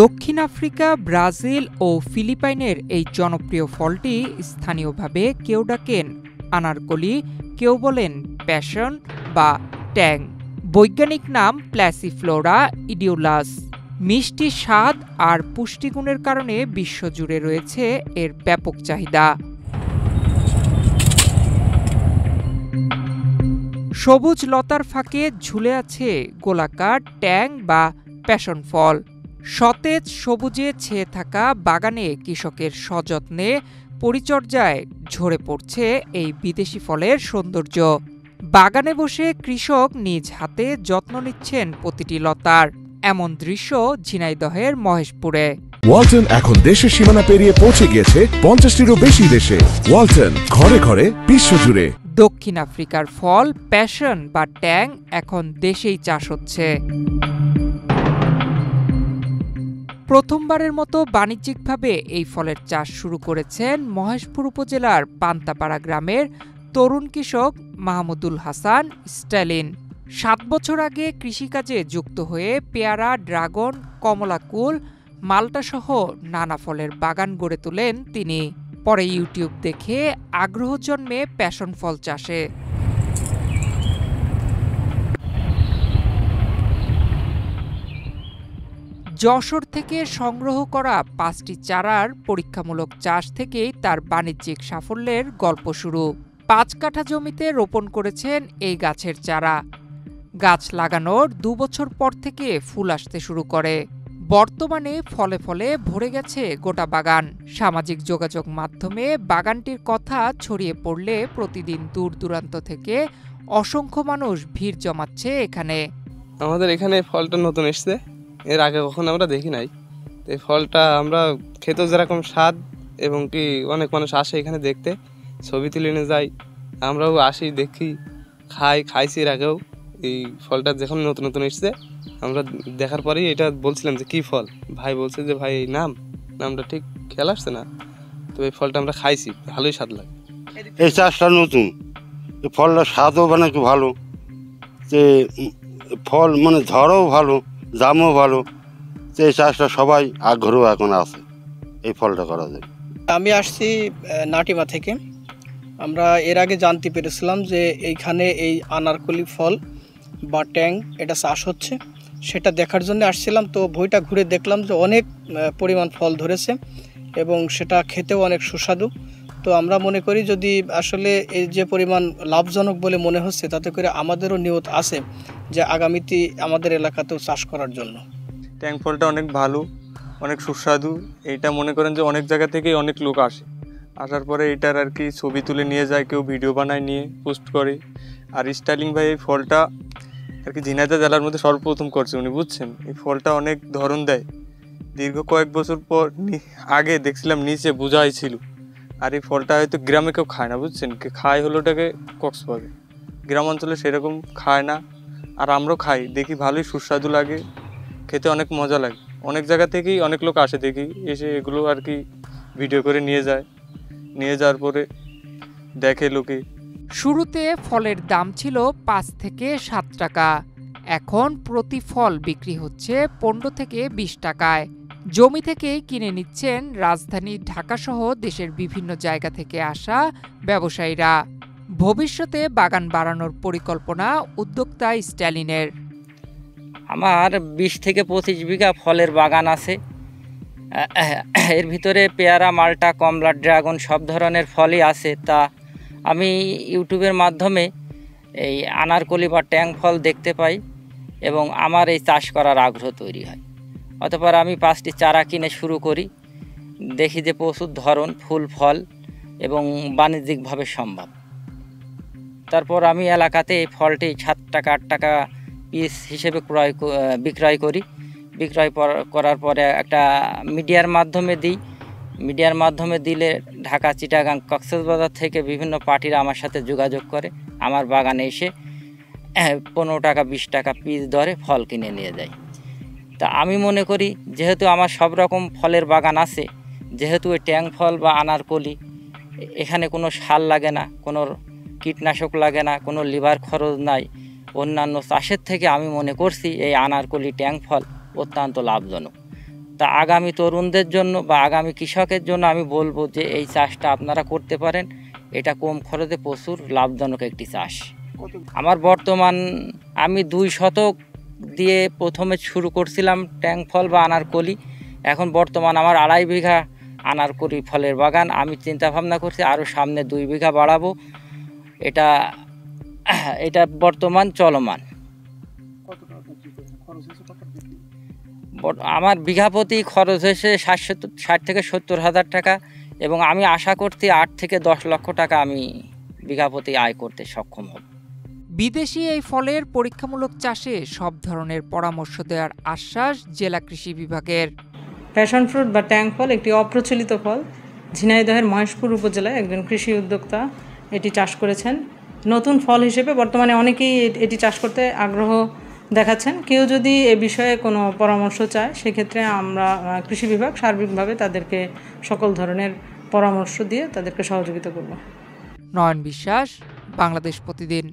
দক্ষিণ Africa, Brazil ও ফিলিপাইনের এই জনপ্রিয় ফলটি স্থানীয়ভাবে কেউ ডাকেন আনারকলি, কেউ বলেন প্যাশন বা ট্যাং। বৈজ্ঞানিক নাম প্ল্যাসিফ্লোরা ইডিউলাস। মিষ্টি স্বাদ আর পুষ্টিগুণের কারণে বিশ্বজুড়ে রয়েছে এর ব্যাপক চাহিদা। সবুজ লতার ফাঁকে ঝুলে আছে গোলাকার ট্যাং বা প্যাশন ফল। সতেজ সবুজে ছেয়ে থাকা বাগানে কৃষকের সযত্নে পরিচর্যায় ঝরে পড়ছে এই বিদেশি ফলের সৌন্দর্য। বাগানে বসে কৃষক নিজ হাতে যত্ন নিচ্ছেন প্রতিটি লতার। এমন দৃশ্য ঝিনাইদহের মহেশপুরে। ওয়ালটন এখন দেশের সীমানা পেরিয়ে পৌঁছে গিয়েছে 50টিরও বেশি দেশে। ওয়ালটন, ঘরে ঘরে বিশ্বজুড়ে। দক্ষিণ আফ্রিকার ফল প্যাশন বা ট্যাং এখন দেশেই চাষ হচ্ছে। প্রথমবারের মতো বাণিজ্যিকভাবে এই ফলের চাষ শুরু করেছেন মহেশপুর উপজেলার পান্তাপাড়া গ্রামের তরুণ কৃষক মাহমুদুল হাসান স্ট্যালিন। 7 বছর আগে কৃষিকাজে যুক্ত হয়ে পেয়ারা, ড্রাগন, কমলাকুল, মাল্টাসহ নানা ফলের বাগান গড়ে তোলেন তিনি। পরে ইউটিউব দেখে আগ্রহ জন্মে প্যাশন ফল চাষে। যশোর থেকে সংগ্রহ করা 5টি চারার পরীক্ষামূলক চাষ থেকেই তার বাণিজ্যিক সাফল্যের গল্প শুরু। 5 কাঠা জমিতে রোপণ করেছেন এই গাছের চারা। গাছ লাগানোর 2 বছর পর থেকে ফুল আসতে শুরু করে। বর্তমানে ফলে ফলে ভরে গেছে গোটা বাগান। সামাজিক যোগাযোগ মাধ্যমে বাগানটির কথা ছড়িয়ে পড়লে প্রতিদিন দূর দূরান্ত থেকে অসংখ্য মানুষ ভিড় জমাচ্ছে এখানে। আমাদের এখানে ফলটা নতুন এসছে, এর আগে কখনো আমরা দেখি নাই। এই ফলটা আমরা খেতেও যেরকম স্বাদ, এবং কি অনেক মানুষ আসে এখানে দেখতে, ছবি তুলে নিয়ে যায়। আমরাও আসি, দেখি, খাইছি এর আগেও। এই ফলটা যখন নতুন নতুন এসছে আমরা দেখার পরেই এটা বলছিলাম যে কি ফল। ভাই বলছে যে ভাই এই নামটা ঠিক খেয়াল আসছে না, তো এই ফলটা আমরা খাইছি, ভালোই স্বাদ লাগে। এই চাষটা নতুন, এই ফলটা স্বাদও মানে কি ভালো, যে ফল মানে ঝড়ও ভালো, দামও ভালো। তো এই চাষটা সবাই আগ্রহ এখন আছে এই ফলটা করা যায়। আমি আসছি নাটিমা থেকে। আমরা এর আগে জানতে পেরেছিলাম যে এইখানে এই আনারকলি ফল বা ট্যাং এটা চাষ হচ্ছে, সেটা দেখার জন্য আসছিলাম। তো বইটা ঘুরে দেখলাম যে অনেক পরিমাণ ফল ধরেছে এবং সেটা খেতেও অনেক সুস্বাদু। তো আমরা মনে করি যদি আসলে এই যে পরিমাণ লাভজনক বলে মনে হচ্ছে, তাতে করে আমাদেরও নিয়ত আছে যে আগামীতে আমাদের এলাকাতেও চাষ করার জন্য। ট্যাং ফলটা অনেক ভালো, অনেক সুস্বাদু। এইটা মনে করেন যে অনেক জায়গা থেকেই অনেক লোক আসে, আসার পরে এটার আর কি ছবি তুলে নিয়ে যায়, কেউ ভিডিও বানায় নিয়ে পোস্ট করে। আর স্টাইলিং ভাই এই ফলটা আর কি ঝিনাইদহ জেলার মধ্যে সর্বপ্রথম করছে উনি, বুঝছেন। এই ফলটা অনেক ধরন দেয়। দীর্ঘ কয়েক বছর পর আগে দেখছিলাম নিচে বোঝাই ছিল। আর এই ফলটা হয়তো গ্রামে কেউ খায় না, বুঝছেন। খায় হলো ওটাকে কক্সবাজারে, গ্রাম অঞ্চলে সেরকম খায় না। আর আমরাও খাই, দেখি ভালোই সুস্বাদু লাগে, খেতে অনেক মজা লাগে। অনেক জায়গা থেকেই অনেক লোক আসে, দেখি এসে এগুলো আর কি ভিডিও করে নিয়ে যায়। নিয়ে যাওয়ার পরে দেখে লোকে। শুরুতে ফলের দাম ছিল 5 থেকে 7 টাকা। এখন প্রতি ফল বিক্রি হচ্ছে 15 থেকে 20 টাকায়। জমি থেকেই কিনে নিচ্ছেন রাজধানী ঢাকাসহ দেশের বিভিন্ন জায়গা থেকে আসা ব্যবসায়ীরা। ভবিষ্যতে বাগান বাড়ানোর পরিকল্পনা উদ্যোক্তা স্ট্যালিনের। আমার 20 থেকে 25 বিঘা ফলের বাগান আছে। এর ভিতরে পেয়ারা, মাল্টা, কমলা, ড্রাগন সব ধরনের ফলই আছে। তা আমি ইউটিউবের মাধ্যমে এই আনারকলি বা ট্যাং ফল দেখতে পাই এবং আমার এই চাষ করার আগ্রহ তৈরি হয়। অতঃপর আমি 5টি চারা কিনে শুরু করি, দেখি যে প্রচুর ধরন, ফুল, ফল এবং বাণিজ্যিকভাবে সম্ভব। তারপর আমি এলাকাতে এই ফলটি 7 টাকা 8 টাকা পিস হিসেবে বিক্রয় করি। বিক্রয় করার পরে একটা মিডিয়ার মাধ্যমে দিই। মিডিয়ার মাধ্যমে দিলে ঢাকা, চিটাগাং, কক্সবাজার থেকে বিভিন্ন পার্টিরা আমার সাথে যোগাযোগ করে, আমার বাগানে এসে 15 টাকা 20 টাকা পিস দরে ফল কিনে নিয়ে যায়। তা আমি মনে করি যেহেতু আমার সব রকম ফলের বাগান আছে, যেহেতু এই ট্যাং ফল বা আনারকলি এখানে কোনো সার লাগে না, কোনো কীটনাশক লাগে না, কোনো লিভার খরচ নাই, অন্যান্য চাষের থেকে আমি মনে করছি এই আনারকলি ট্যাং ফল অত্যন্ত লাভজনক। তা আগামী তরুণদের জন্য বা আগামী কৃষকের জন্য আমি বলবো যে এই চাষটা আপনারা করতে পারেন। এটা কম খরচে প্রচুর লাভজনক একটি চাষ। আমার বর্তমান আমি 2 শতক দিয়ে প্রথমে শুরু করছিলাম ট্যাং ফল বা আনারকলি। এখন বর্তমান আমার 2.5 বিঘা আনারকলি ফলের বাগান। আমি চিন্তা ভাবনা করছি আরও সামনে 2 বিঘা বাড়াবো। এটা বর্তমান চলমান। আমার বিঘা প্রতি খরচ হয়েছে 60 থেকে 70 হাজার টাকা এবং আমি আশা করছি 8 থেকে 10 লক্ষ টাকা আমি বিঘা প্রতি আয় করতে সক্ষম হব। বিদেশি এই ফলের পরীক্ষামূলক চাষে সব ধরনের পরামর্শ দেওয়ার আশ্বাস জেলা কৃষি বিভাগের। প্যাশন ফ্রুট বা ট্যাং ফল একটি অপ্রচলিত ফল। ঝিনাইদহের মহেশপুর উপজেলায় একজন কৃষি উদ্যোক্তা এটি চাষ করেছেন। নতুন ফল হিসেবে বর্তমানে অনেকেই এটি চাষ করতে আগ্রহ দেখাচ্ছেন। কেউ যদি এ বিষয়ে কোনো পরামর্শ চায় সেক্ষেত্রে আমরা কৃষি বিভাগ সার্বিকভাবে তাদেরকে সকল ধরনের পরামর্শ দিয়ে তাদেরকে সহযোগিতা করব। নয়ন বিশ্বাস, বাংলাদেশ প্রতিদিন।